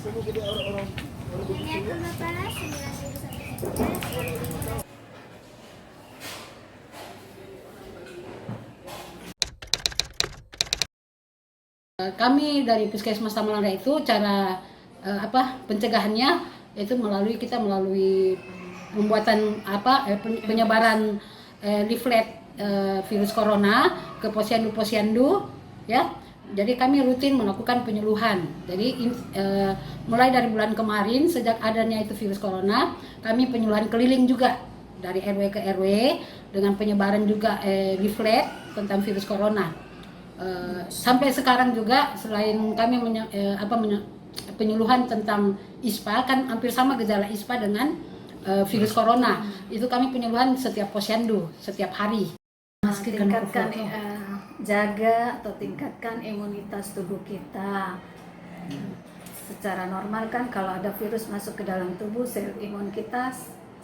Kami dari Puskesmas Tamalanda itu cara pencegahannya itu melalui pembuatan penyebaran leaflet virus corona ke posyandu ya. Jadi kami rutin melakukan penyuluhan. Jadi mulai dari bulan kemarin sejak adanya itu virus corona, kami penyuluhan keliling juga dari RW ke RW dengan penyebaran juga leaflet tentang virus corona. Sampai sekarang juga selain kami penyuluhan tentang ISPA, kan hampir sama gejala ISPA dengan virus corona. Itu kami penyuluhan setiap posyandu setiap hari. Tingkatkan jaga atau tingkatkan imunitas tubuh kita. Secara normal kan kalau ada virus masuk ke dalam tubuh, sel imun kita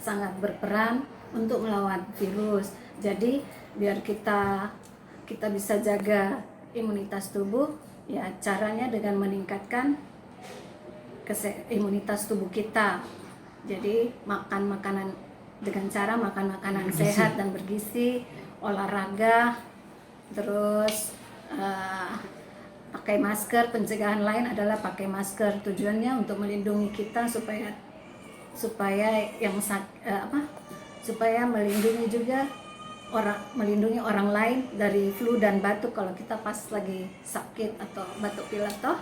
sangat berperan untuk melawan virus. Jadi biar kita bisa jaga imunitas tubuh, ya caranya dengan meningkatkan imunitas tubuh kita. Jadi makan makanan dengan cara makan makanan sehat dan bergizi, olahraga, terus pakai masker. Pencegahan lain adalah pakai masker. Tujuannya untuk melindungi kita supaya melindungi juga melindungi orang lain dari flu dan batuk kalau kita pas lagi sakit atau batuk pilek toh.